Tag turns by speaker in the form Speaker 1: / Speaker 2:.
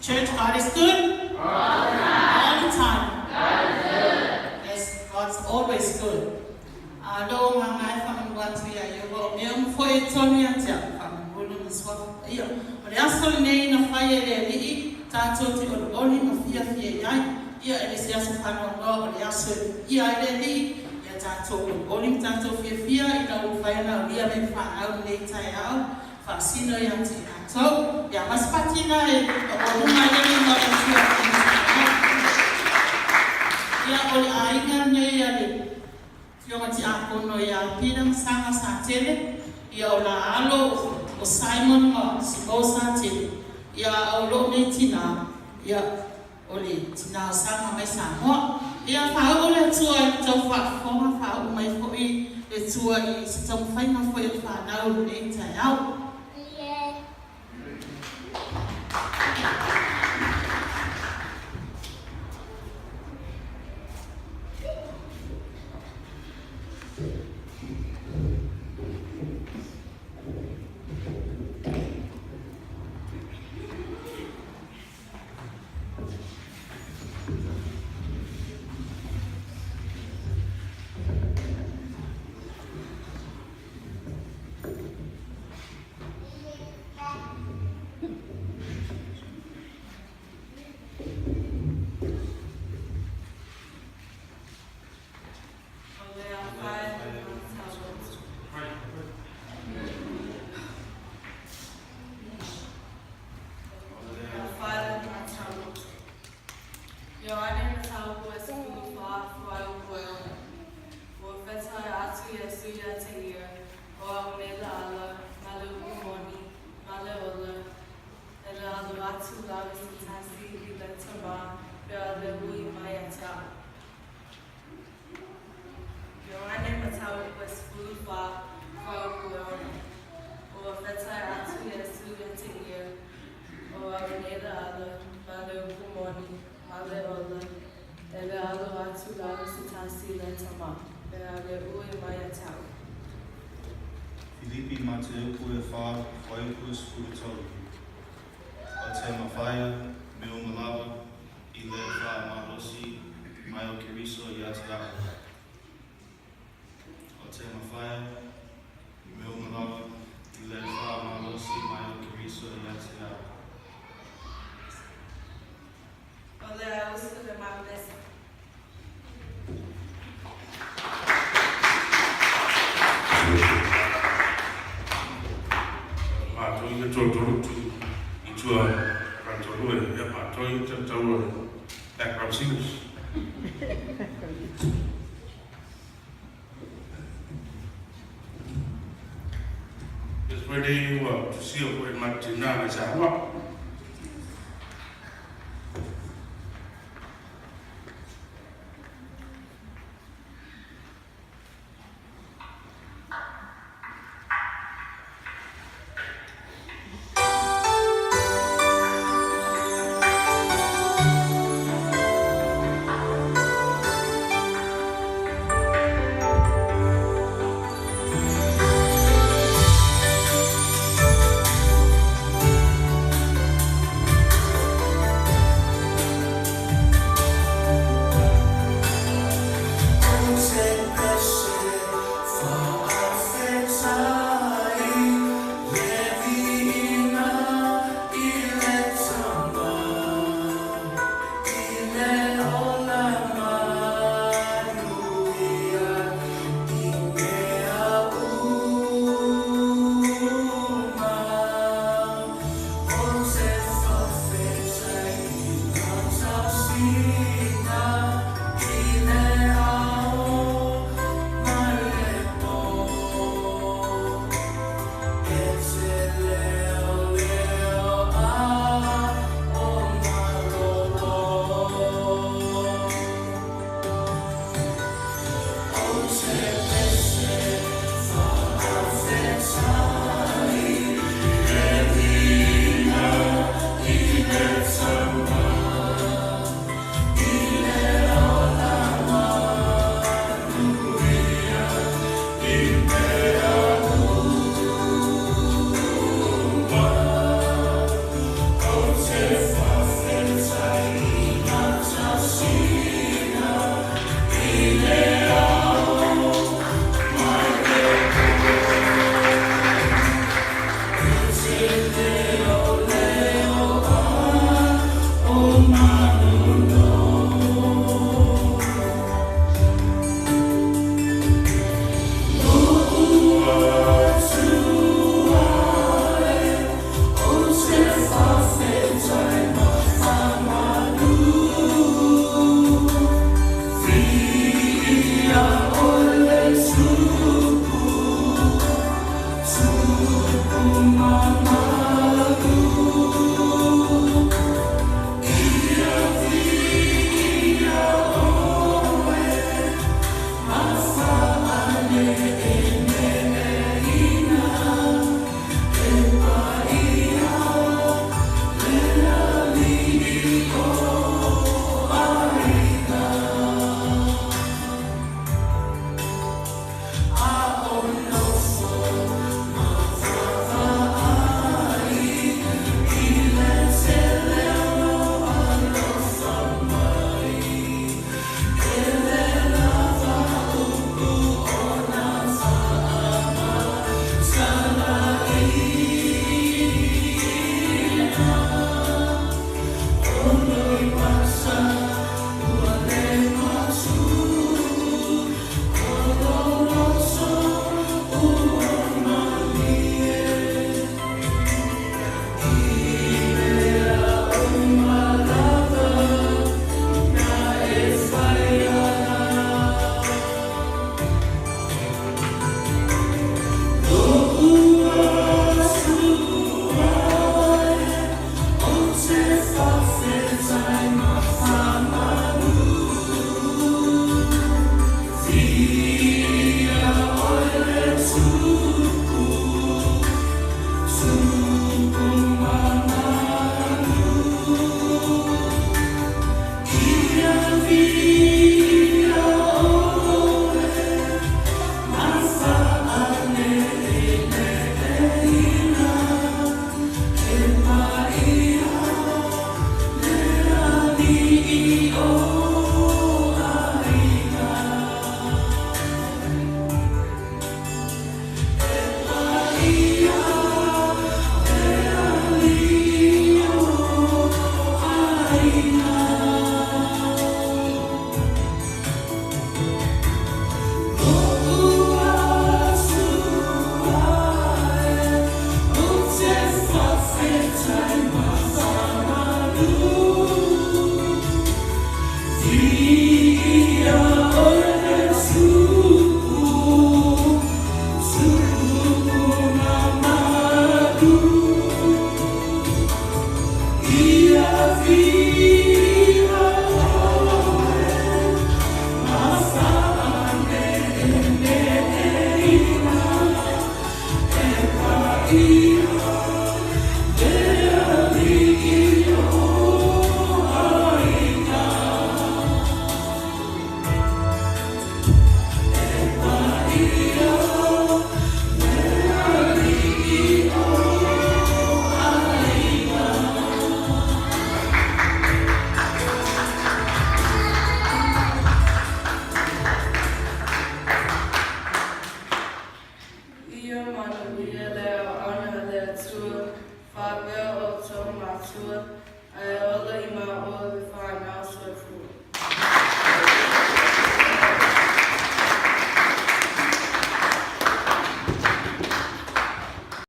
Speaker 1: Church, God is good. All the time. Yes, God's always good. Although my family wants to hear you, but I'm for it, Tony, and I'm going to swap. Yeah, but the answer name of fire there, Tato to the only of fear, yeah, and it's just a fan of God, the answer, yeah, yeah, Tato, only Tato fear, you know, find out, we have been found out later out. Fascino yang so ya mas patina rumah jadi orang tua ya oleh aingannya ya deh yang macam aku no ya pinang sangat sancele ya olah alo o Simon si bosa cile ya olo ni tina ya oleh tina sama mai sama ya faham oleh tua jawab forma faham mai foi le tua i sistem fai na foi faham oleh tayau.
Speaker 2: Filipi Mateo Kuya Far, Foikus Futol, Otema Fire, Mil Malava, Ilefa Mahosi, Mayo Kiriso Yatara. Otema Fire, Mil Malava, Ilefa Mahosi, Mayo Kiriso Yatara.
Speaker 3: Olha, eu sou da Mablessa.
Speaker 4: Background singers. It's where they to see where my dinner is at.
Speaker 5: Ia